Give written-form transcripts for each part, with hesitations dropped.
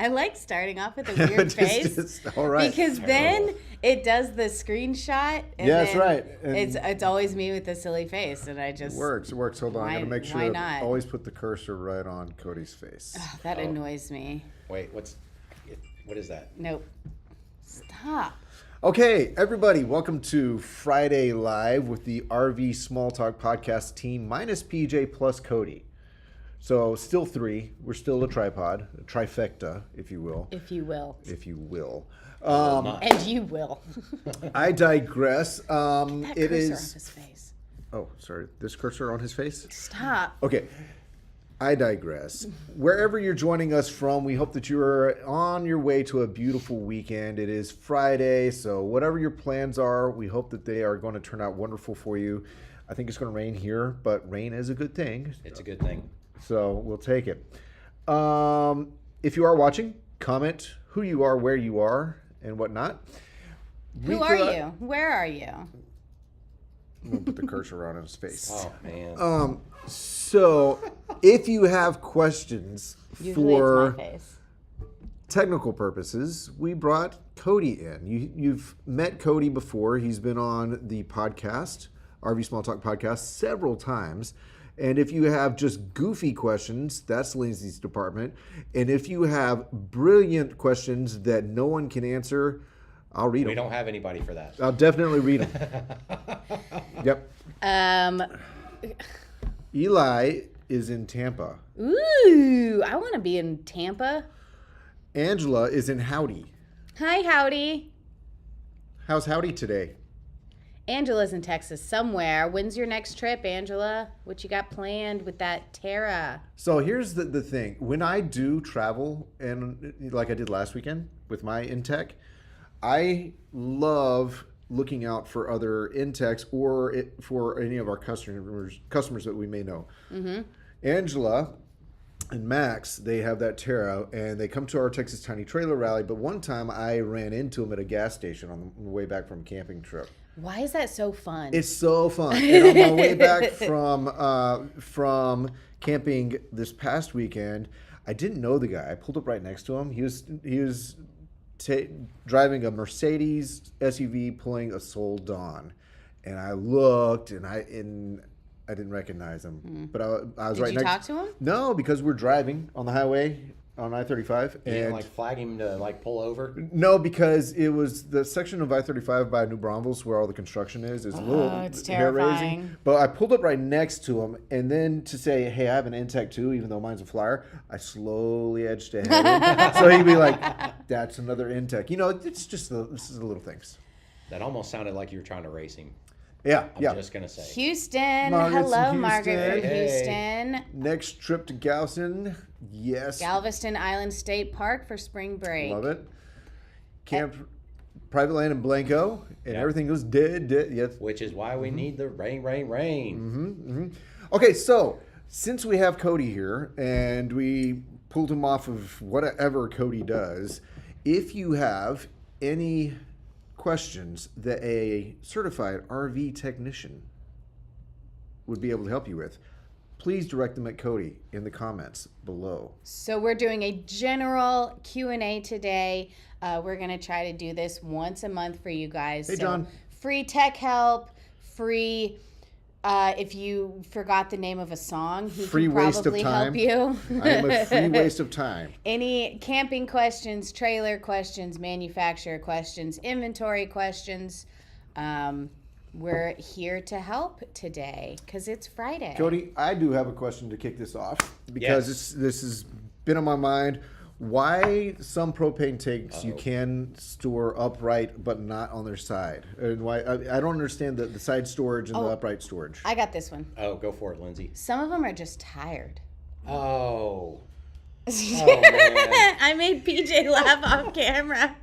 I like starting off with a weird face. All right. Because then it does the screenshot. And Yeah, that's then right. And it's always me with the silly face, and I just it works. Hold on. I gotta make sure why to not? always put the cursor right on Cody's face. Oh, that annoys me. Wait, what is that? Nope. Stop. Okay, everybody, welcome to Friday Live with the RV Small Talk podcast team minus PJ plus Cody. So still three. We're still a tripod, a trifecta, if you will. If you will. If you will. And you will. I digress. That It cursor is. on his face. Oh, sorry. This cursor on his face? Stop. Okay. I digress. Wherever you're joining us from, we hope that you're on your way to a beautiful weekend. It is Friday, so whatever your plans are, we hope that they are going to turn out wonderful for you. I think it's going to rain here, but rain is a good thing. It's a good thing. So we'll take it. If you are watching, comment who you are, where you are, and whatnot. Who are you? Where are you? I'm going to put the cursor on his face. Oh, man. So, if you have questions Usually for it's my face. technical purposes, we brought Cody in. You've met Cody before. He's been on the podcast, RV Small Talk podcast, several times. And if you have just goofy questions, that's Lindsay's department. And if you have brilliant questions that no one can answer, I'll read them. We don't have anybody for that. I'll definitely read them. Yep. Eli is in Tampa. Ooh, I want to be in Tampa. Angela is in Howdy. Hi, Howdy. How's Howdy today? Angela's in Texas somewhere. When's your next trip, Angela? What you got planned with that Tara? So here's the thing. When I do travel, and like I did last weekend with my Intech, I love looking out for other Intechs or for any of our customers that we may know. Mm-hmm. Angela and Max, they have that Tara, and they come to our Texas Tiny Trailer Rally. But one time I ran into them at a gas station on the way back from a camping trip. Why is that so fun? It's so fun. And on my way back from camping this past weekend, I didn't know the guy. I pulled up right next to him. He was driving a Mercedes SUV, pulling a Soul Dawn, and I looked and I didn't recognize him. But I was right next. Did you talk to him? No, because we're driving on the highway on I-35. You didn't flag him to pull over? No, because it was the section of I-35 by New Braunfels where all the construction is. It's a little it's hair-raising. terrifying. But I pulled up right next to him, and then to say, hey, I have an Intech too, even though mine's a Flyer, I slowly edged ahead of him. So he'd be like, that's another Intech. You know, it's just this is the little things. That almost sounded like you were trying to race him. Yeah, I'm just going to say. Houston. Margaret's in Hello, Houston. Margaret from Hey. Houston. Next trip to Galveston, yes. Galveston Island State Park for spring break. Love it. Camp private land in Blanco, and Yep. everything goes dead. Yes. Which is why we need the rain. Okay, so since we have Cody here and we pulled him off of whatever Cody does, if you have any questions that a certified RV technician would be able to help you with, please direct them at Cody in the comments below. So we're doing a general Q&A today. We're going to try to do this once a month for you guys. Hey, John. Free tech help, free... if you forgot the name of a song, he Free can waste of probably help time. you. I am a free waste of time. Any camping questions, trailer questions, manufacturer questions, inventory questions, we're here to help today because it's Friday. Cody, I do have a question to kick this off because Yes. this has been on my mind. Why some propane tanks you can store upright but not on their side? And why I don't understand the side storage and the upright storage. I got this one. Oh, go for it, Lindsay. Some of them are just tired. Oh. Oh, man. I made PJ laugh off camera.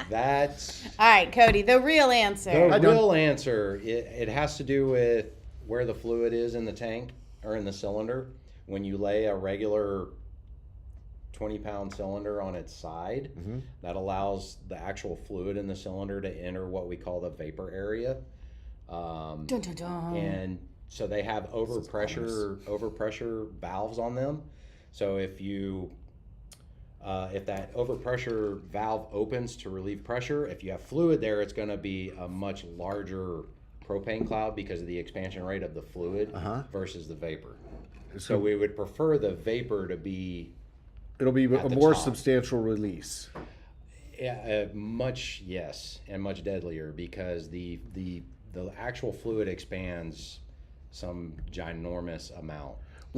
That's All right, Cody, the real answer. the real answer. It has to do with where the fluid is in the tank or in the cylinder. When you lay a regular 20-pound cylinder on its side, that allows the actual fluid in the cylinder to enter what we call the vapor area. Dun, dun, dun. And so they have overpressure valves on them. So if you If that overpressure valve opens to relieve pressure, if you have fluid there, it's going to be a much larger propane cloud because of the expansion rate of the fluid versus the vapor. So we would prefer the vapor to be. It'll be at a the more top. substantial release. Yeah, much and much deadlier because the actual fluid expands some ginormous amount.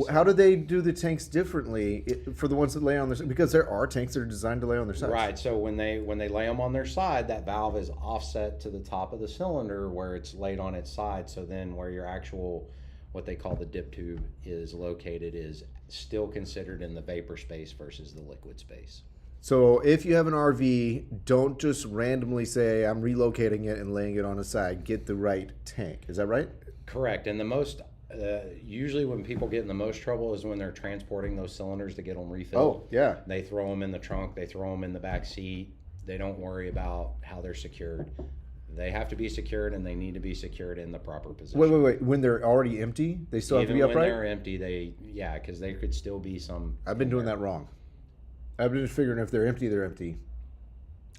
How do they do the tanks differently for the ones that lay on their side? Because there are tanks that are designed to lay on their sides. Right. So when they lay them on their side, that valve is offset to the top of the cylinder where it's laid on its side. So then where your actual, what they call the dip tube is located is still considered in the vapor space versus the liquid space. So if you have an RV, don't just randomly say, I'm relocating it and laying it on a side. Get the right tank. Is that right? Correct. And the most, usually when people get in the most trouble is when they're transporting those cylinders to get them refilled. Oh, yeah. They throw them in the trunk. They throw them in the back seat. They don't worry about how they're secured. They have to be secured, and they need to be secured in the proper position. Wait. When they're already empty, they still have to be Even when upright? they're empty, because there could still be some. I've been doing that wrong. I've been just figuring if they're empty, they're empty.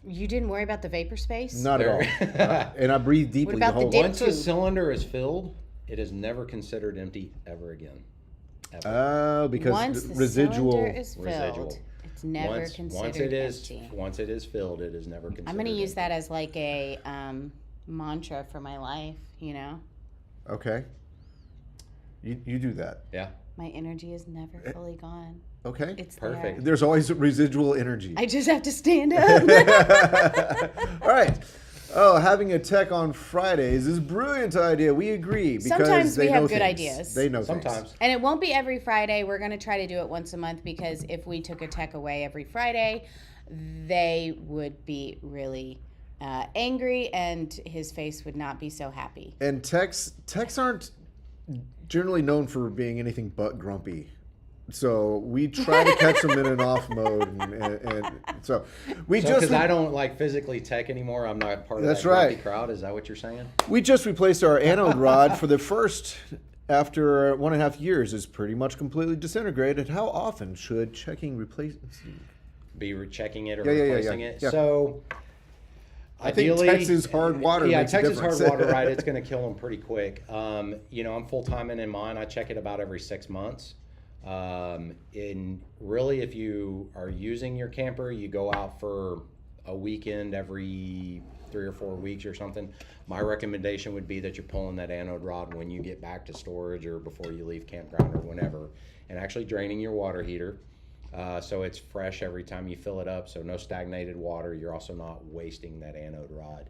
You didn't worry about the vapor space? Not at all. And I breathe deeply about the the whole dip Once a tube? cylinder is filled, it is never considered empty ever again. Ever. because Once the residual. cylinder is filled, Residual. it's never considered empty. Once it is filled, it is never considered. I'm going to use empty. that as like a mantra for my life, you know? Okay. You do that. Yeah, My energy is never fully gone. Okay. It's perfect. there. There's always residual energy. I just have to stand up. All right. Oh, having a tech on Fridays is a brilliant idea. We agree because Sometimes they we have know good things. ideas. They know things. sometimes. And it won't be every Friday. We're going to try to do it once a month because if we took a tech away every Friday, they would be really angry and his face would not be so happy. And techs aren't generally known for being anything but grumpy. So we try to catch them in an off mode, and so we just Because I don't like physically tech anymore, I'm not part of That's that grumpy right. crowd. Is that what you're saying? we just replaced our anode rod for the first after 1.5 years is pretty much completely disintegrated. How often should checking replace? Be checking it or Yeah. replacing it. Yeah. So I think ideally, Texas hard water Yeah, makes a Texas hard difference. water, right? It's going to kill them pretty quick. I'm full time in mine. I check it about every 6 months. And really, if you are using your camper, you go out for a weekend every 3 or 4 weeks or something. My recommendation would be that you're pulling that anode rod when you get back to storage or before you leave campground or whenever, and actually draining your water heater. So it's fresh every time you fill it up, so no stagnated water. You're also not wasting that anode rod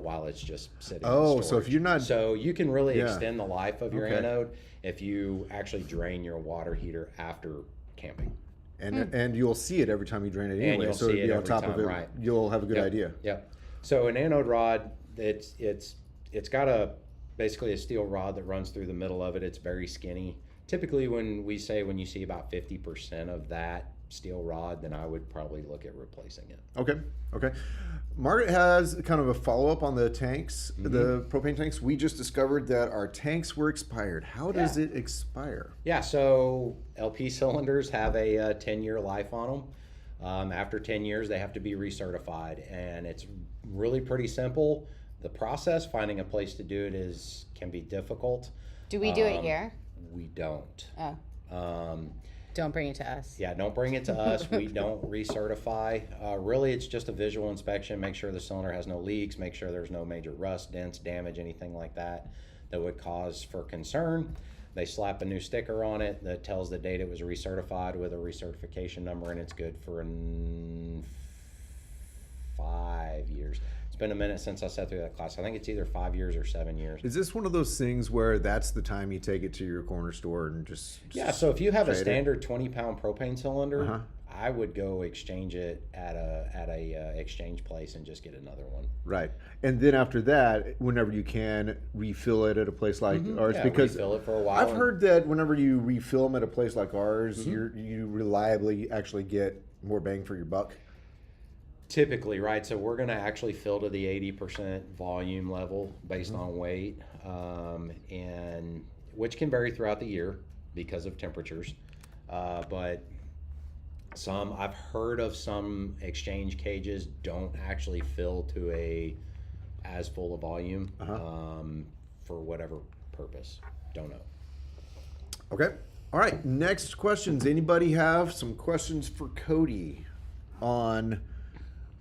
while it's just sitting in storage. So if you're not- So you can really Yeah. extend the life of your Okay. anode if you actually drain your water heater after camping. And you'll see it every time you drain it anyway. you'll So see it'll be it on every top time, of it. right. You'll have a good Yep. idea. Yep. So an anode rod, it's got basically a steel rod that runs through the middle of it. It's very skinny. Typically, when you see about 50% of that steel rod, then I would probably look at replacing it. Okay. Margaret has kind of a follow-up on the tanks, Mm-hmm. the propane tanks. We just discovered that our tanks were expired. How does Yeah. it expire? Yeah, so LP cylinders have a 10-year life on them. After 10 years, they have to be recertified, and it's really pretty simple. The process, finding a place to do it can be difficult. Do we do it here? We don't. Oh, Um, don't bring it to us. yeah, don't bring it to us. We don't recertify. Really, it's just a visual inspection. Make sure the cylinder has no leaks. Make sure there's no major rust, dents, damage, anything like that would cause for concern. They slap a new sticker on it that tells the date it was recertified with a recertification number, and it's good for 5 years. It's been a minute since I sat through that class. I think it's either 5 years or 7 years. Is this one of those things where that's the time you take it to your corner store and just Yeah, so if you have a trade it? standard 20-pound propane cylinder, Uh-huh. I would go exchange it at a exchange place and just get another one. Right. And then after that, whenever you can, refill it at a place like ours. Yeah, Because refill it for a while. I've and- heard that whenever you refill them at a place like ours, you reliably actually get more bang for your buck. Typically, right? So we're going to actually fill to the 80% volume level based on weight, and which can vary throughout the year because of temperatures. But Some I've heard of some exchange cages don't actually fill to a as full a volume for whatever purpose. Don't know. Okay. All right. Next questions. Anybody have some questions for Cody on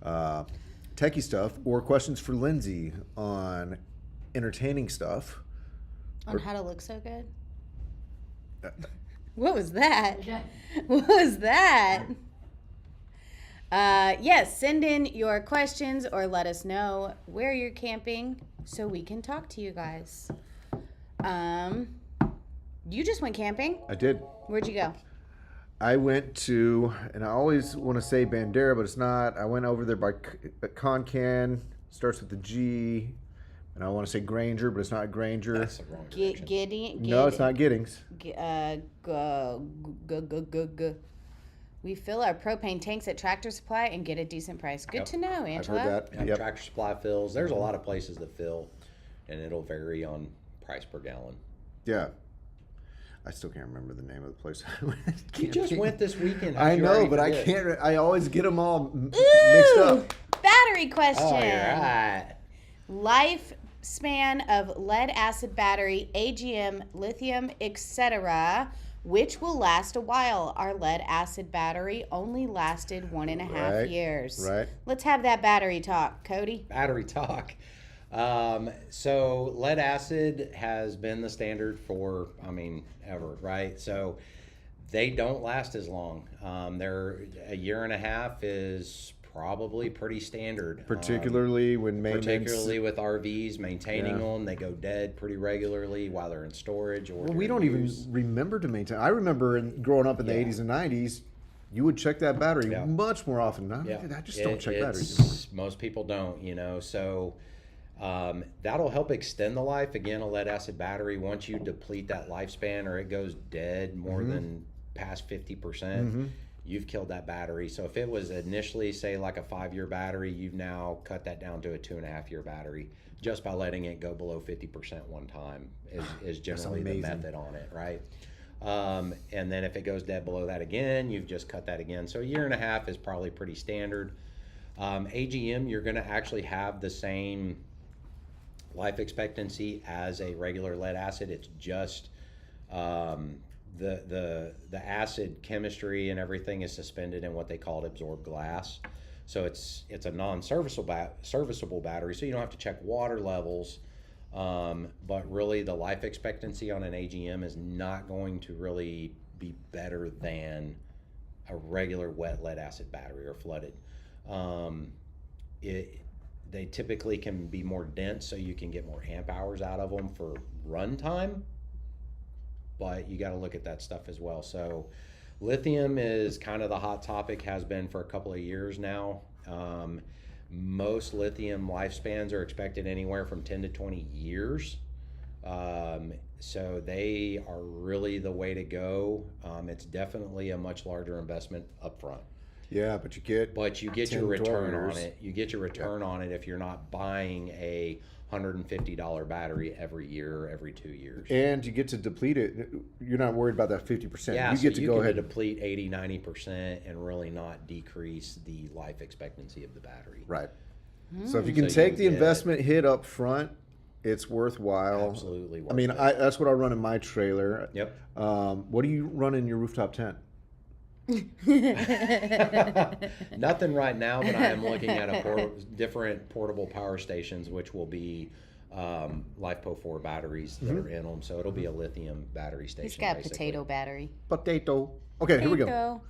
techie stuff, or questions for Lindsay on entertaining stuff? On how to look so good? What was that? What was that? Yes, send in your questions or let us know where you're camping so we can talk to you guys. You just went camping? I did. Where'd you go? I went to, and I always want to say Bandera, but it's not. I went over there by Concan, starts with the G, and I want to say Granger, but it's not Granger. That's the wrong direction. No, it's not Giddings. We fill our propane tanks at Tractor Supply and get a decent price. Good Yep. to know, I've Angela. heard that. Yeah, Yep. Tractor Supply fills. There's a lot of places that fill, and it'll vary on price per gallon. Yeah. I still can't remember the name of the place. You just went this weekend. I How'd you know, already but I forget? can't. I always get them all mixed Ooh, up. battery question. Oh, you're right. Lifespan of lead acid battery, AGM, lithium, etc., which will last a while. Our lead acid battery only lasted 1.5 Right, years. right. Let's have that battery talk, Cody. Battery talk. So lead acid has been the standard for, ever, right? So they don't last as long. They're 1.5 years is probably pretty standard. Particularly when maintenance. Particularly with RVs, maintaining Yeah. them, they go dead pretty regularly while they're in storage or Well, we during don't even use. remember to maintain. I remember growing up in the Yeah. 80s and 90s, you would check that battery Yeah. much more often. Now, Yeah. I just don't check It's- batteries anymore. Most people don't, so that'll help extend the life. Again, a lead acid battery, once you deplete that lifespan or it goes dead more than past 50%, you've killed that battery. So if it was initially, say, like a 5-year battery, you've now cut that down to a 2.5-year battery just by letting it go below 50% one time is generally the amazing. method on it, right? And then if it goes dead below that again, you've just cut that again. So 1.5 years is probably pretty standard. AGM, you're going to actually have the same life expectancy as a regular lead acid. It's just the acid chemistry and everything is suspended in what they call absorbed glass. So it's a non-serviceable battery, so you don't have to check water levels. But really, the life expectancy on an AGM is not going to really be better than a regular wet lead acid battery or flooded. They typically can be more dense, so you can get more amp hours out of them for run time. But you got to look at that stuff as well. So lithium is kind of the hot topic, has been for a couple of years now. Most lithium lifespans are expected anywhere from 10 to 20 years. So they are really the way to go. It's definitely a much larger investment up front. Yeah, but you get. But you get 10, your 12 return on years. it. You get your return on it if you're not buying a $150 battery every year, every 2 years. And you get to deplete it. You're not worried about that 50%. Yeah, you so get to you go can ahead. deplete 80-90% and really not decrease the life expectancy of the battery. Right. So if you can So take you the get- investment hit up front, it's worthwhile. Absolutely worth I mean, it. that's what I run in my trailer. Yep. What do you run in your rooftop tent? Nothing right now, but I am looking at different portable power stations, which will be LiFePO 4 batteries that are in them. So it'll be a lithium battery station. He's got a basically. potato battery. Potato. Okay, here we go. Potato.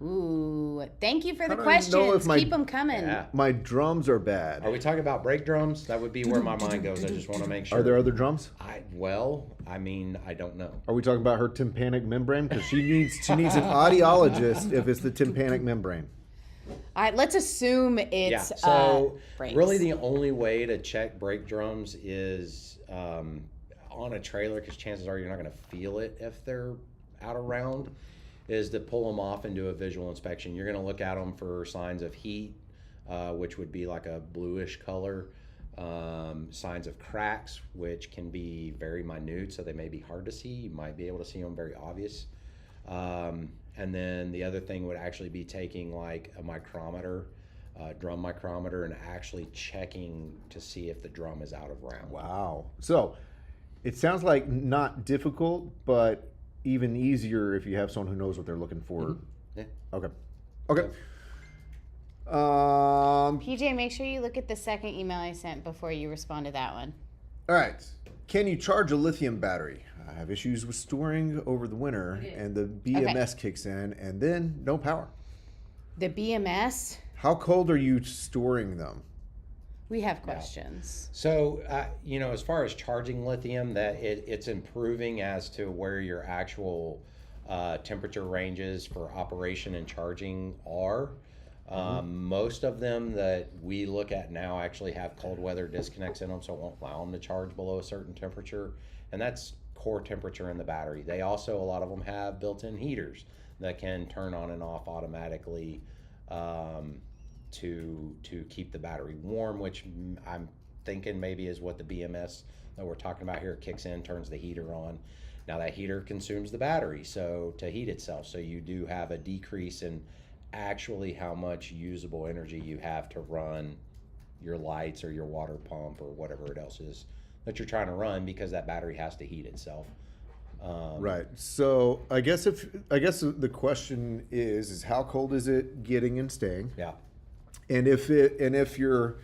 Ooh, thank you for How the do I know if questions. my- Keep them coming. Yeah. My drums are bad. Are we talking about brake drums? That would be where my mind goes. I just want to make sure. Are there other drums? I don't know. Are we talking about her tympanic membrane? Because she needs an audiologist if it's the tympanic membrane. All right, let's assume it's Yeah. So brakes. really, the only way to check brake drums is on a trailer, because chances are you're not going to feel it if they're out of round, is to pull them off and do a visual inspection. You're going to look at them for signs of heat, which would be like a bluish color, signs of cracks, which can be very minute, so they may be hard to see. You might be able to see them very obvious. And then the other thing would actually be taking like a micrometer, drum micrometer, and actually checking to see if the drum is out of round. Wow. So it sounds like not difficult, but even easier if you have someone who knows what they're looking for. Yeah. Okay. Okay. PJ, make sure you look at the second email I sent before you respond to that one. All right. Can you charge a lithium battery? I have issues with storing over the winter, and the BMS kicks in, and then no power. The BMS, How cold are you storing them? we have questions. So, as far as charging lithium, that it's improving as to where your actual temperature ranges for operation and charging are. Most of them that we look at now actually have cold weather disconnects in them, so it won't allow them to charge below a certain temperature, and that's core temperature in the battery. They also, a lot of them have built-in heaters that can turn on and off automatically to keep the battery warm, which I'm thinking maybe is what the BMS that we're talking about here kicks in, turns the heater on. Now that heater consumes the battery so to heat itself, so you do have a decrease in actually how much usable energy you have to run your lights or your water pump or whatever it else is that you're trying to run, because that battery has to heat itself. Right. So I guess the question is how cold is it getting and staying? Yeah. And if you're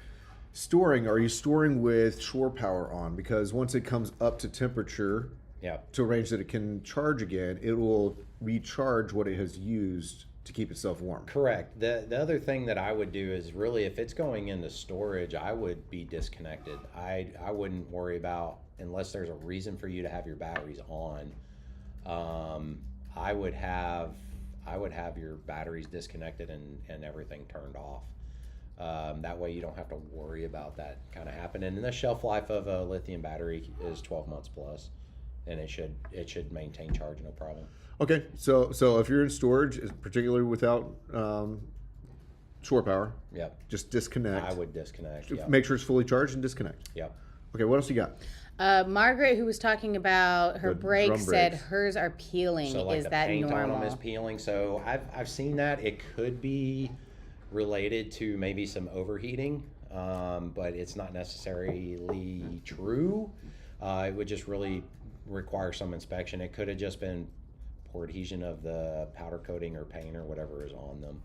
storing, are you storing with shore power on? Because once it comes up to temperature, Yeah. to a range that it can charge again, it will recharge what it has used to keep itself warm. Correct. The other thing that I would do is really, if it's going into storage, I would be disconnected. I wouldn't worry about, unless there's a reason for you to have your batteries on. I would have your batteries disconnected and everything turned off. That way you don't have to worry about that kind of happening. And the shelf life of a lithium battery is 12 months plus, and it should maintain charge no problem. Okay, so if you're in storage, particularly without shore power, Yep. just disconnect. I would disconnect. Yep. Make sure it's fully charged and disconnect. Yep. Okay, what else you got? Margaret, who was talking about her The brakes, drum said brakes. hers are peeling. So like Is the that paint normal? on them is peeling. So I've seen that. It could be related to maybe some overheating, but it's not necessarily true. It would just really require some inspection. It could have just been poor adhesion of the powder coating or paint or whatever is on them.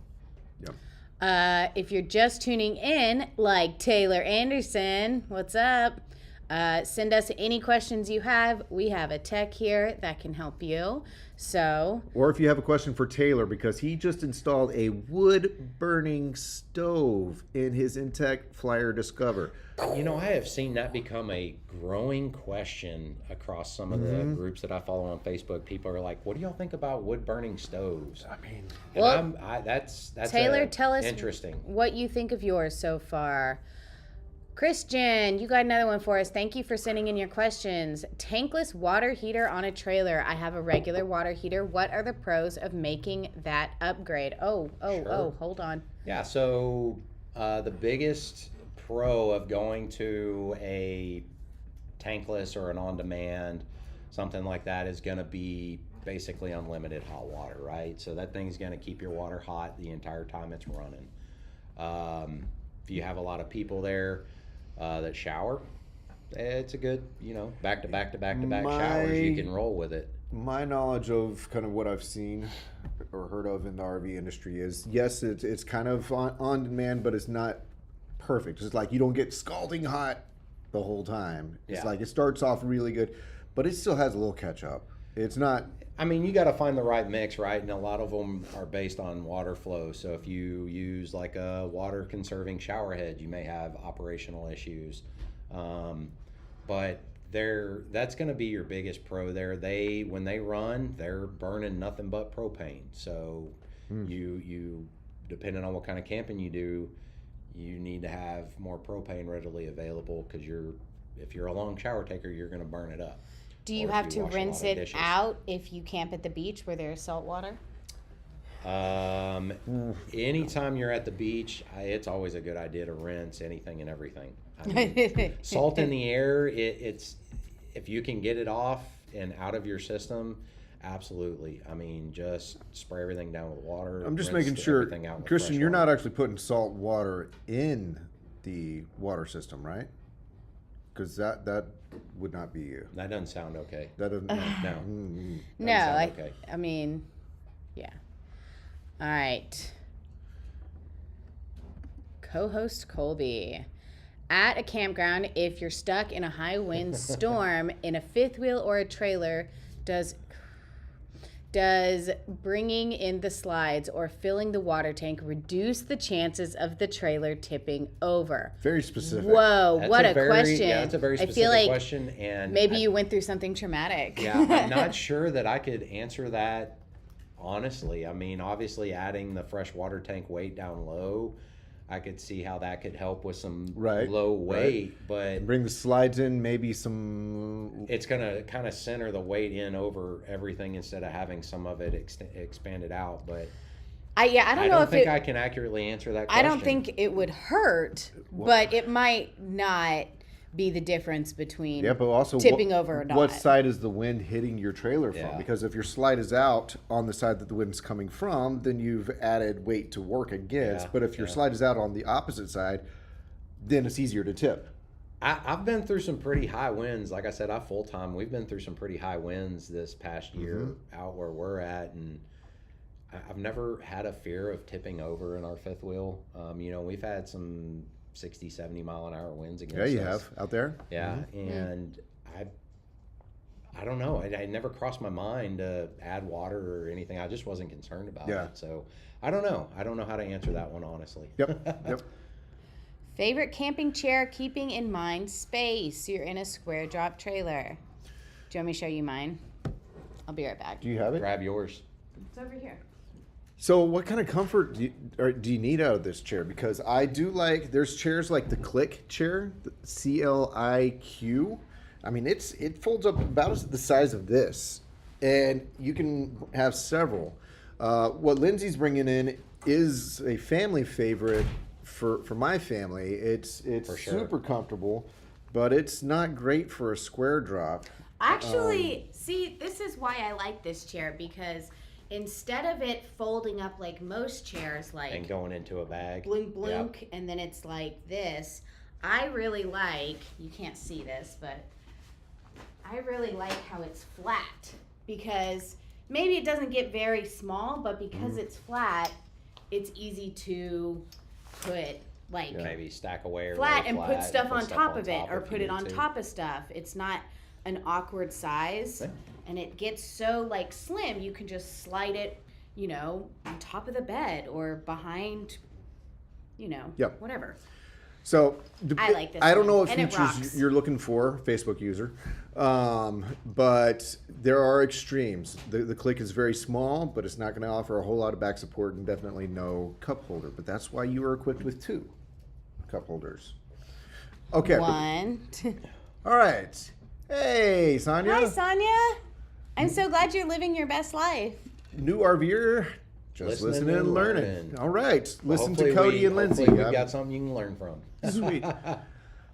Yeah. If you're just tuning in, like Taylor Anderson, what's up? Send us any questions you have. We have a tech here that can help you. So, Or if you have a question for Taylor, because he just installed a wood-burning stove in his Intech Flyer Discover. I have seen that become a growing question across some of the groups that I follow on Facebook. People are like, "What do y'all think about wood-burning stoves?" I mean, Well, that's Taylor, tell us interesting. what you think of yours so far. Christian, you got another one for us. Thank you for sending in your questions. Tankless water heater on a trailer. I have a regular water heater. What are the pros of making that upgrade? Oh, hold on. Yeah, so the biggest pro of going to a tankless or an on-demand, something like that, is going to be basically unlimited hot water, right? So that thing's going to keep your water hot the entire time it's running. If you have a lot of people there that shower, it's a good, back to back showers. You can roll with it. My knowledge of kind of what I've seen or heard of in the RV industry is, yes, it's kind of on demand, but it's not perfect. It's like you don't get scalding hot the whole time. It's Yeah. like it starts off really good, but it still has a little catch up. It's not. I mean, you got to find the right mix, right? And a lot of them are based on water flow. So if you use like a water conserving shower head, you may have operational issues. But that's going to be your biggest pro there. When they run, they're burning nothing but propane. So you depending on what kind of camping you do, you need to have more propane readily available, because if you're a long shower taker, you're going to burn it up. Do you Or if have you to wash a rinse lot of it dishes. out if you camp at the beach where there's salt water? Anytime you're at the beach, it's always a good idea to rinse anything and everything. I mean, salt in the air, it's if you can get it off and out of your system Absolutely. I mean, just spray everything down with water. I'm just rinse making sure, everything out with Christian, fresh you're water. not actually putting salt water in the water system, right? Because that would not be you. That doesn't sound okay. That doesn't. No. Mm-mm. No, sound okay. I mean, yeah. All right. Co-host Colby. At a campground, if you're stuck in a high wind storm in a fifth wheel or a trailer, does bringing in the slides or filling the water tank reduce the chances of the trailer tipping over? Very specific. Whoa, That's what a a very, question. Yeah, that's a very I specific feel like question. And maybe you went through something traumatic. Yeah, I'm not sure that I could answer that honestly. I mean, obviously adding the fresh water tank weight down low, I could see how that could help with some Right, low right. weight, but Bring the slides in, maybe some. it's going to kind of center the weight in over everything instead of having some of it expanded out. But I don't know if think it, I can accurately answer that I question. don't think it would hurt, but it might not be the difference between Yeah, but also tipping over or not. What side is the wind hitting your trailer from? Yeah. Because if your slide is out on the side that the wind's coming from, then you've added weight to work against. Yeah, But if your yeah. slide is out on the opposite side, then it's easier to tip. I've been through some pretty high winds. Like I said, I full time. We've been through some pretty high winds this past year out where we're at, and I've never had a fear of tipping over in our fifth wheel. You know, we've had some 60, 70 mile an hour winds against us. Yeah, you have out there. Yeah, and I don't know. I never crossed my mind to add water or anything. I just wasn't concerned about Yeah. it. So I don't know. I don't know how to answer that one honestly. Yep. Yep. Favorite camping chair, keeping in mind space. You're in a square drop trailer. Do you want me to show you mine? I'll be right back. Do you have it? Grab yours. It's over here. So, what kind of comfort do you need out of this chair? Because I do like, there's chairs like the Click chair, the CLIQ. I mean, it folds up about the size of this, and you can have several. What Lindsay's bringing in is a family favorite for my family. It's For sure. super comfortable, but it's not great for a square drop. Actually, see, this is why I like this chair, because instead of it folding up like most chairs, like And going into a bag. blink, Yep. blink, and then it's like this, I really like, you can't see this, but I really like how it's flat, because maybe it doesn't get very small, but because it's flat, it's easy to put like Maybe stack away or flat lay and flat put stuff on top on of it, or if you put it need on to. top of stuff. It's not an awkward size, Right. and it gets so like slim, you can just slide it, you know, on top of the bed or behind, you know, Yep. whatever. So I like this I don't one, know what and it features rocks. you're looking for, Facebook user, but there are extremes. The Click is very small, but it's not going to offer a whole lot of back support and definitely no cup holder. But that's why you are equipped with 2 cup holders. Okay. One. All right. Hey, Sonia. Hi, Sonia. I'm so glad you're living your best life. New RVer. Just listening and learning. All right. Listen to Cody and Lindsay. Hopefully we've I'm- got something you can learn from. Sweet.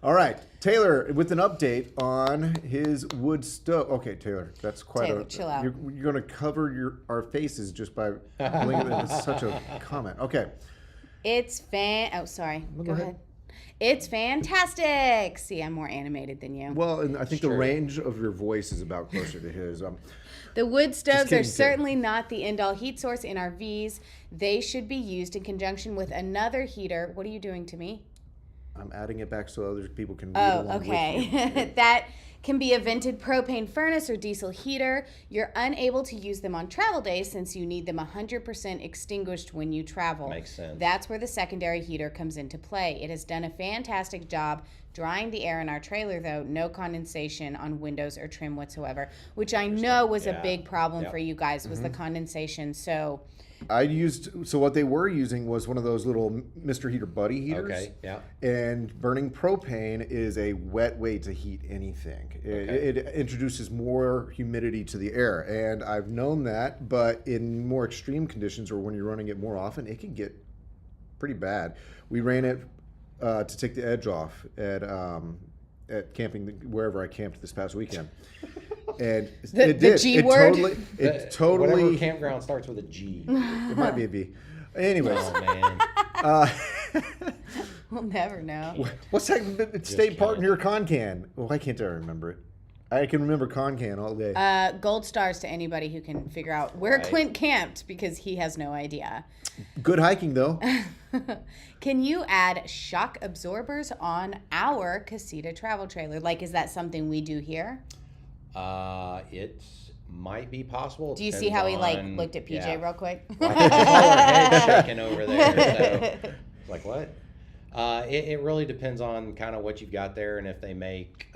All right, Taylor, with an update on his wood stove. Okay, Taylor, that's quite Taylor, a. chill out. You're going to cover our faces just by blinking. It's such a comment. Okay. It's Oh, sorry. Go Go ahead. ahead. It's fantastic. See, I'm more animated than you. Well, and I think the Sure. range of your voice is about closer to his. The wood stoves kidding, are kid. certainly not the end-all heat source in RVs. They should be used in conjunction with another heater. What are you doing to me? I'm adding it back so other people can read Oh, along with you. okay. That can be a vented propane furnace or diesel heater. You're unable to use them on travel days since you need them 100% extinguished when you travel. Makes sense. That's where the secondary heater comes into play. It has done a fantastic job drying the air in our trailer, though. No condensation on windows or trim whatsoever, which I know was a Yeah. big problem Yep. for you guys, was the condensation. So So what they were using was one of those little Mr. Heater Buddy heaters. Okay, yeah. And burning propane is a wet way to heat anything. It introduces more humidity to the air. And I've known that, but in more extreme conditions or when you're running it more often, it can get pretty bad. We ran it to take the edge off at camping, wherever I camped this past weekend. And The it did. G it word? Totally, it Whatever totally. campground starts with a G. It might be a B. Anyways, Oh man. uh, We'll never know. what's that state park can't. near Concan? Why can't I remember it? I can remember Concan all day. Gold stars to anybody who can figure out where Right. Clint camped because he has no idea. Good hiking though. Can you add shock absorbers on our Casita travel trailer? Like, is that something we do here? It might be possible. Do you see how he Depends looked at PJ real quick? I can tell her head shaking over there. So, like what? It really depends on kind of what you've got there and if they make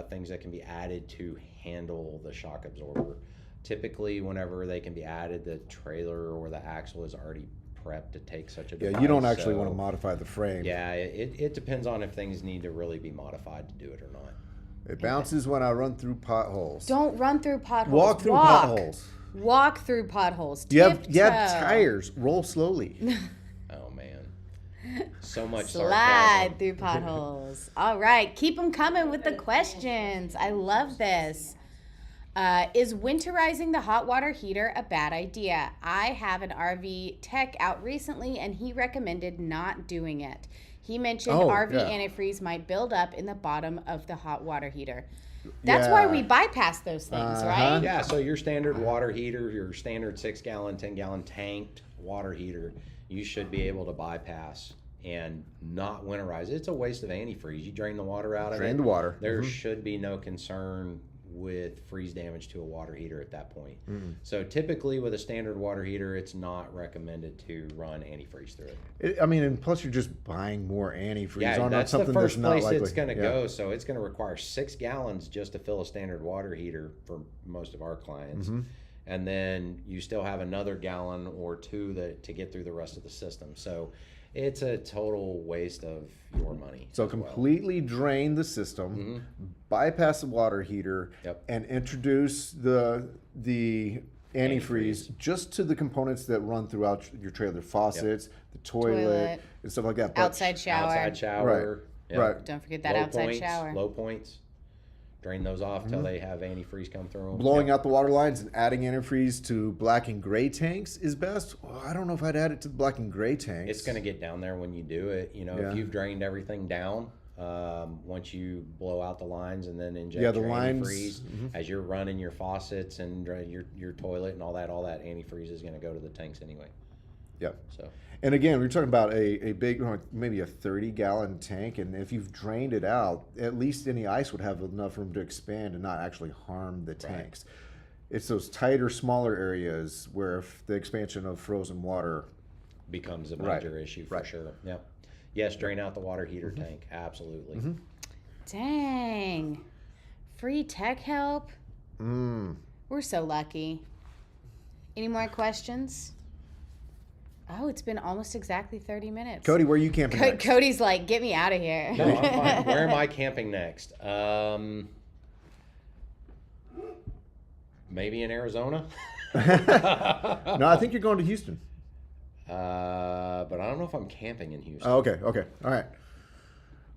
things that can be added to handle the shock absorber. Typically, whenever they can be added, the trailer or the axle is already prepped to take such a device. Yeah, you don't actually so, want to modify the frame. Yeah, it depends on if things need to really be modified to do it or not. It bounces when I run through potholes. Don't run through potholes. Walk through potholes. Walk through potholes. You have Tiptoe. tires. Roll slowly. Oh man, so much Slide sarcasm. through potholes. All right, keep them coming with the questions. I love this. Is winterizing the hot water heater a bad idea? I have an RV tech out recently, and he recommended not doing it. He mentioned RV yeah. antifreeze might build up in the bottom of the hot water heater. That's why we bypass those things, right? Yeah, so your standard water heater, your standard 6-gallon, 10-gallon tanked water heater, you should be able to bypass and not winterize it. It's a waste of antifreeze. You drain the water out of it. Drain the water. There should be no concern with freeze damage to a water heater at that point. So typically with a standard water heater, it's not recommended to run antifreeze through it. I mean, and plus you're just buying more antifreeze Yeah, on that's the something first that's not place likely. it's going to Yeah. go. So it's going to require 6 gallons just to fill a standard water heater for most of our clients. And then you still have another gallon or two to get through the rest of the system. So it's a total waste of your money. So as well. completely drain the system, bypass the water heater, Yep. and introduce the antifreeze just to the components that run throughout your trailer, faucets, the toilet, and stuff like that. But Outside shower. Outside shower. Yep. Right. Don't forget that Low outside points, shower. Low points. Drain those off till they have antifreeze come through 'em. Blowing Yep. out the water lines and adding antifreeze to black and gray tanks is best. Well, I don't know if I'd add it to the black and gray tanks. It's going to get down there when you do it. You know, Yeah. if you've drained everything down, once you blow out the lines and then inject Yeah, the your lines- antifreeze, as you're running your faucets and your toilet and all that antifreeze is going to go to the tanks anyway. Yep. So And again, we're talking about a big, maybe a 30-gallon tank, and if you've drained it out, at least any ice would have enough room to expand and not actually harm the tanks. It's those tighter, smaller areas where if the expansion of frozen water. becomes a Right. major issue for Right. sure. Yep. Yes, drain out the water heater tank. Absolutely. Dang. Free tech help. Mm. We're so lucky. Any more questions? Oh, it's been almost exactly 30 minutes. Cody, where are you camping next? Cody's like, get me out of here. No, I'm fine. Where am I camping next? Maybe in Arizona. No, I think you're going to Houston. But I don't know if I'm camping in Houston. Oh, okay. All right.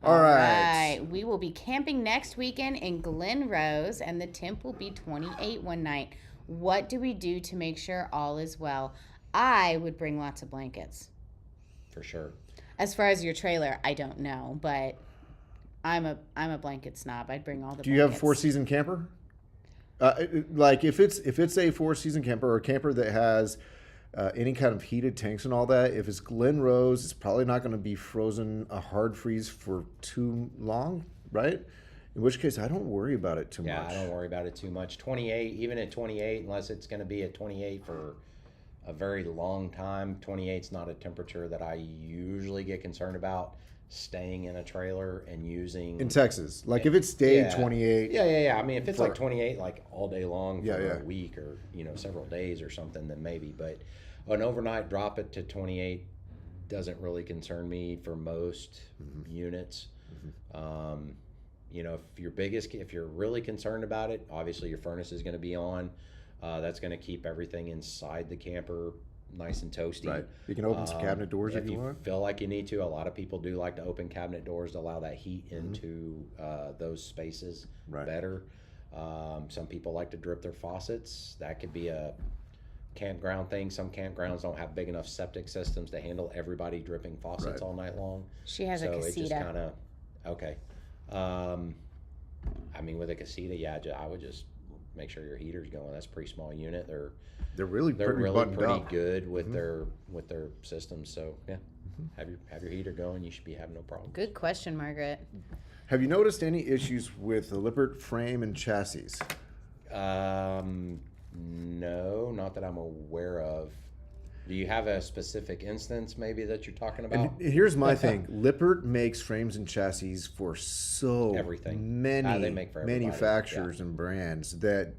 All right. We will be camping next weekend in Glen Rose, and the temp will be 28 one night. What do we do to make sure all is well? I would bring lots of blankets. For sure. As far as your trailer, I don't know, but I'm a blanket snob. I'd bring all the. Do you have a blankets. four-season camper? Like if it's a four-season camper or a camper that has any kind of heated tanks and all that, if it's Glen Rose, it's probably not going to be frozen a hard freeze for too long, right? In which case, I don't worry about it too Yeah, much. I don't worry about it too much. 28, even at 28, unless it's going to be at 28 for a very long time, 28's not a temperature that I usually get concerned about staying in a trailer and using. In Texas, like if it stayed Yeah. 28, Yeah. I mean, if it's For- like 28, like all day long for Yeah. a week or, several days or something, then maybe. But an overnight drop it to 28 doesn't really concern me for most units. If you're really concerned about it, obviously your furnace is going to be on. That's going to keep everything inside the camper nice and toasty. right? You can open some cabinet doors if you want. Feel like you need to. A lot of people do like to open cabinet doors to allow that heat into those spaces Right. better. Some people like to drip their faucets. That could be a campground thing. Some campgrounds don't have big enough septic systems to handle everybody dripping faucets Right. all night long. She has a So it just casita. kind of, okay. I mean, with a casita, yeah, I would just make sure your heater's going. That's a pretty small unit. They're really They're pretty really buttoned pretty up. good with their systems. So yeah, have your heater going. You should be having no problem. Good question, Margaret. Have you noticed any issues with the Lippert frame and chassis? No, not that I'm aware of. Do you have a specific instance maybe that you're talking about? And here's my thing: Lippert makes frames and chassis for so Everything. many They make for everybody. manufacturers and brands that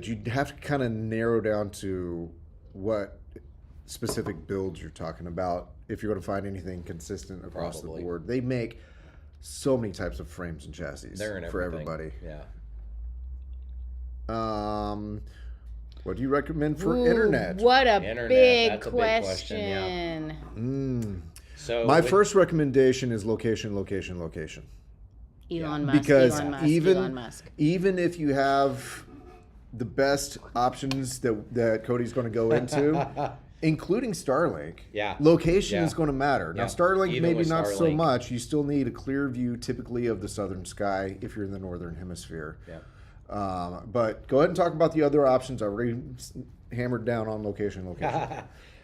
you have to kind of narrow down to what specific builds you're talking about if you're going to find anything consistent across Probably. the board. They make so many types of frames and chassis They're in for everything. everybody. Yeah. What do you recommend for Ooh, internet? What a Internet, big that's a big question. question, So My with- first recommendation is location, location, location. Elon Musk. Because Elon Musk. even Elon Musk. even if you have the best options that Cody's going to go into, including Starlink, Yeah. location Yeah. is going to matter. Now Yeah. Starlink Even maybe with not so Starlink. much. You still need a clear view, typically of the southern sky if you're in the northern hemisphere. Yeah. But go ahead and talk about the other options. I already hammered down on location.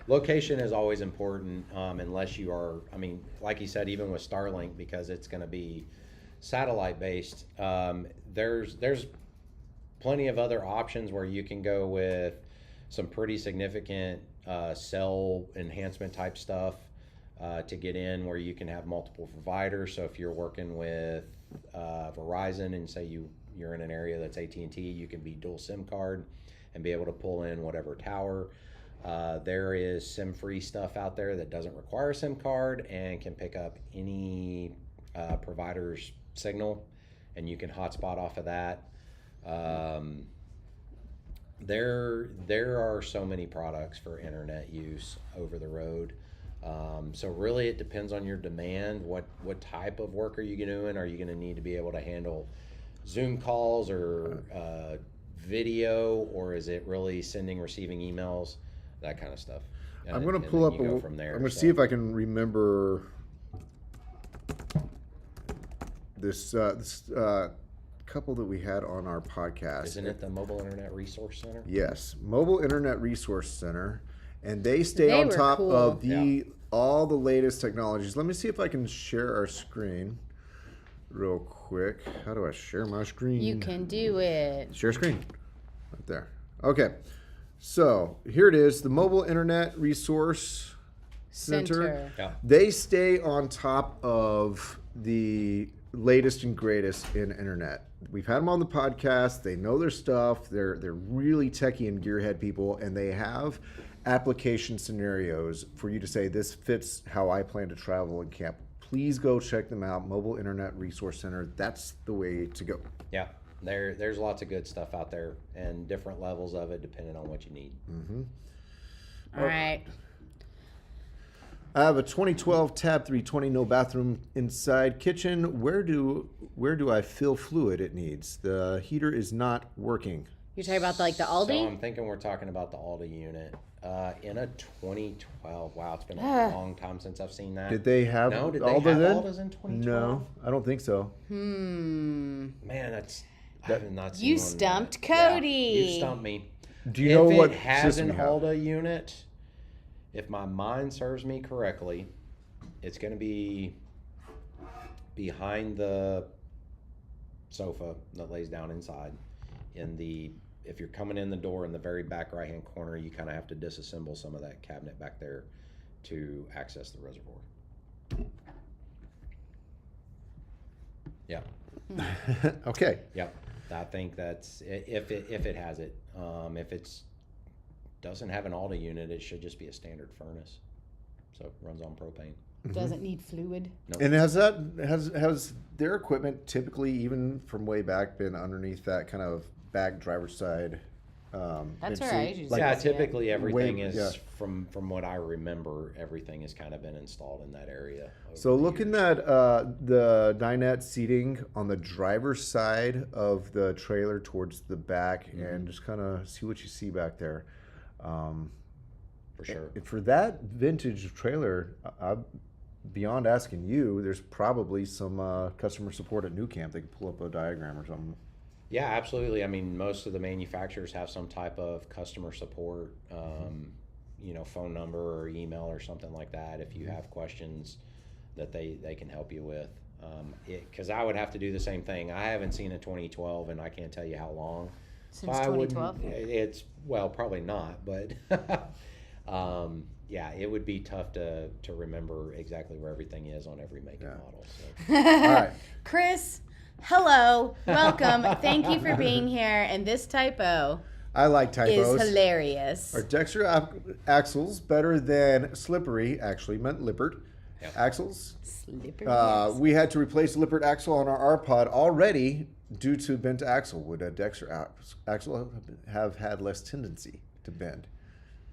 Location is always important, unless you are, I mean, like you said, even with Starlink, because it's going to be satellite based. There's plenty of other options where you can go with some pretty significant cell enhancement type stuff to get in, where you can have multiple providers. So if you're working with Verizon and say you're in an area that's AT&T, you can be dual SIM card and be able to pull in whatever tower. There is SIM-free stuff out there that doesn't require a SIM card and can pick up any provider's signal, and you can hotspot off of that. There are so many products for internet use over the road. So really it depends on your demand. What type of work are you doing? Are you going to need to be able to handle Zoom calls or video, or is it really sending, receiving emails, that kind of stuff? I'm going to pull up. Go from there. I'm going to see if I can remember this couple that we had on our podcast. Isn't it the Mobile Internet Resource Center? Yes, Mobile Internet Resource Center, and they stay They on were top cool. of Yeah. all the latest technologies. Let me see if I can share our screen real quick. How do I share my screen? You can do it. Share screen. Right there. Okay. So here it is, the Mobile Internet Resource Center. Yeah. They stay on top of the latest and greatest in internet. We've had them on the podcast. They know their stuff. They're really techie and gearhead people, and they have application scenarios for you to say, this fits how I plan to travel and camp. Please go check them out. Mobile Internet Resource Center. That's the way to go. Yeah. There's lots of good stuff out there and different levels of it depending on what you need. All right. I have a 2012 Tab 320, no bathroom inside kitchen. Where do I fill fluid it needs? The heater is not working. You're talking about like the So Aldi? I'm thinking we're talking about the Aldi unit. In a 2012, wow, it's been a long time since I've seen that. Did they have No, did they Alda have then? Aldas in 2012? No, I don't think so. Hmm. Man, I have not seen You one stumped yet. Yeah, Cody. you stumped me. Do you know if what it has system an you have? Alda unit, if my mind serves me correctly, it's going to be behind the sofa that lays down inside. If you're coming in the door in the very back right hand corner, you kind of have to disassemble some of that cabinet back there to access the reservoir. Yeah. Okay. Yep. I think that's if it has it. If it's doesn't have an Alda unit, it should just be a standard furnace. So it runs on propane. Doesn't need fluid. And has their equipment typically, even from way back, been underneath that kind of back driver's side That's MC. where I usually Yeah, see it. typically everything Way- is yeah. from what I remember, everything has kind of been installed in that area. over So the looking years. at the dinette seating on the driver's side of the trailer towards the back, and just kind of see what you see back there. For sure. And for that vintage trailer, beyond asking you, there's probably some customer support at New Camp. They can pull up a diagram or something. Yeah, absolutely. I mean, most of the manufacturers have some type of customer support, phone number or email or something like that. If you have questions that they can help you with. Because I would have to do the same thing. I haven't seen a 2012 and I can't tell you how long. Since I wouldn't- 2012? It's, well, probably not, but yeah, it would be tough to remember exactly where everything is on every make and model. So. All right. Chris, hello, welcome. Thank you for being here. And this typo I like typos. is hilarious. Are Dexter axles better than slippery? Actually meant Lippert Yep. axles. Slippery. We had to replace Lippert axle on our R-Pod already due to bent axle. Would a Dexter axle have had less tendency to bend?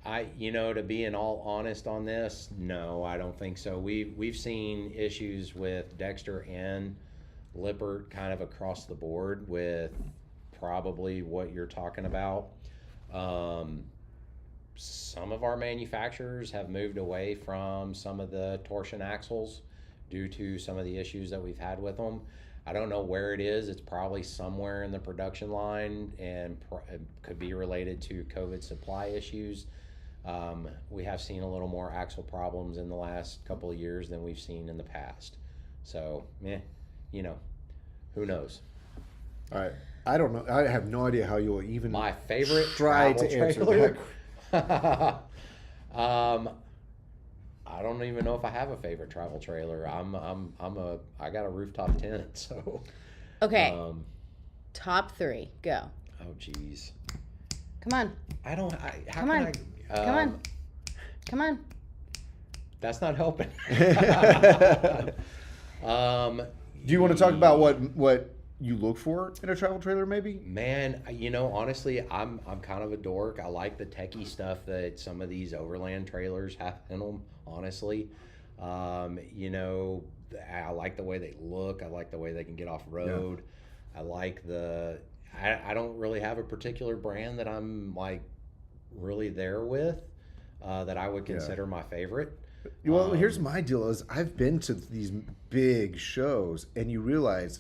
To be in all honest on this, no, I don't think so. We've seen issues with Dexter and Lippert kind of across the board with probably what you're talking about. Some of our manufacturers have moved away from some of the torsion axles due to some of the issues that we've had with them. I don't know where it is. It's probably somewhere in the production line and it could be related to COVID supply issues. We have seen a little more axle problems in the last couple of years than we've seen in the past. So, who knows? All right. I don't know. I have no idea how you'll even My favorite try travel to answer trailer. that. I don't even know if I have a favorite travel trailer. I got a rooftop tent, so. Okay, top three, go. Oh geez. Come on, How Come can on. I, come on, come on. That's not helping. Do you want to talk about what you look for in a travel trailer, maybe? Man, honestly, I'm kind of a dork. I like the techie stuff that some of these overland trailers have in them, honestly. I like the way they look. I like the way they can get off road. Yeah. I like I don't really have a particular brand that I'm like really there with that I would consider my favorite. Well, here's my deal is I've been to these big shows and you realize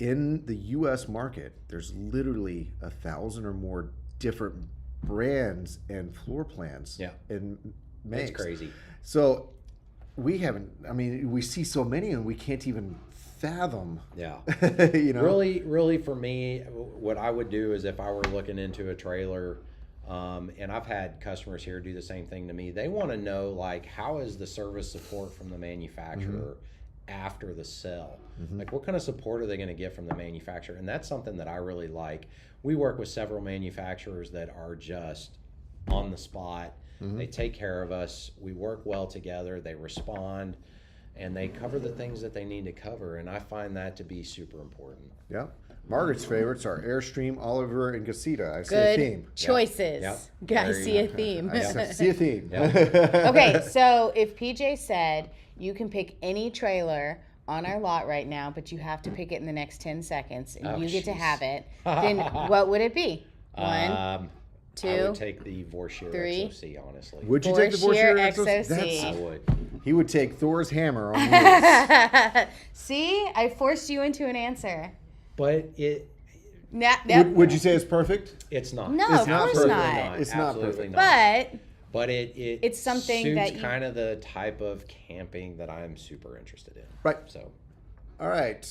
in the U.S. market, there's literally 1,000 or more different brands and floor plans. Yeah. And makes. It's crazy. So we see so many and we can't even fathom. Yeah. Really for me, what I would do is if I were looking into a trailer, and I've had customers here do the same thing to me, they want to know like, how is the service support from the manufacturer after the sale? Like what kind of support are they going to get from the manufacturer? And that's something that I really like. We work with several manufacturers that are just on the spot. They take care of us. We work well together. They respond and they cover the things that they need to cover. And I find that to be super important. Yeah. Margaret's favorites are Airstream, Oliver, and Casita. I see a Good theme. choices. Yep. Guys, Very see a good. theme. I see a theme. Okay, so if PJ said you can pick any trailer on our lot right now, but you have to pick it in the next 10 seconds, and Oh, you get to jeez. have it, then what would it be? One, I two, would take the Vorshire three. XOC, honestly. Would you take the Vorshire Vorshire XOC. I would. He would take Thor's hammer on wheels. See, I forced you into an answer. But Would you say it's perfect? it's not. No, It's of not course perfect. not. It's not Absolutely perfect. But But it's something suits that you- kind of the type of camping that I'm super interested in. Right. So All right.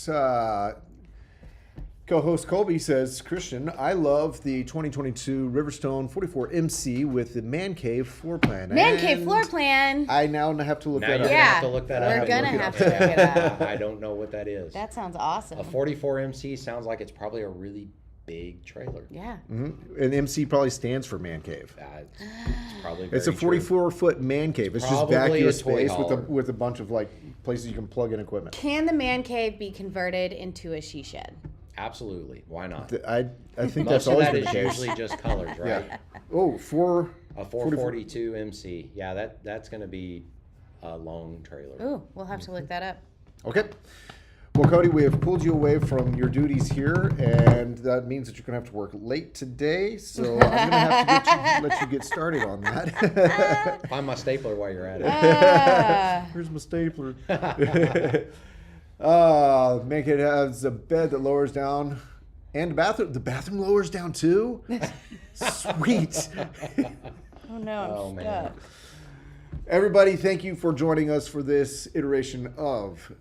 Co-host Colby says, Christian, I love the 2022 Riverstone 44 MC with the man cave floor plan. man cave And floor plan. I now have to look now that you're up. gonna Yeah, have to look that we're up. gonna have to look it up. I don't know what that is. That sounds awesome. A 44 MC sounds like it's probably a really big trailer. Yeah. And MC probably stands for man cave. It's probably It's a very true. 44-foot man cave. It's just Probably vacuum a toy space hauler. with a bunch of like places you can plug in equipment. Can the man cave be converted into a she shed? Absolutely. Why not? I think Most that's of always that been is the case. usually just colors, right? Yeah. Oh, for A 442 MC. Yeah, that's going to be a long trailer. Ooh, we'll have to look that up. okay. Well, Cody, we have pulled you away from your duties here, and that means that you're going to have to work late today. So I'm going to have to let you get started on that. Find my stapler while you're at it. Here's my stapler. Make it has a bed that lowers down, and the bathroom lowers down too. Sweet. Oh no, Oh, I'm man. stuck. Everybody, thank you for joining us for this iteration of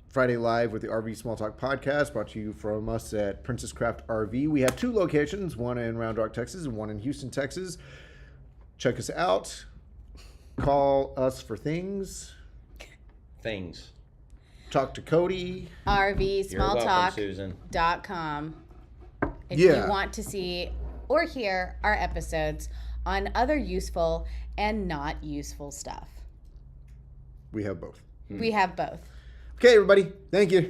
Friday Live with the RV Small Talk podcast, brought to you from us at Princess Craft RV. We have 2 locations, one in Round Rock, Texas, and one in Houston, Texas. Check us out. Call us for things. Things. Talk to Cody. You're welcome, RVSmalltalk.com. Susan. If Yeah. you want to see or hear our episodes on other useful and not useful stuff. We have both. We have both. Okay, everybody. Thank you.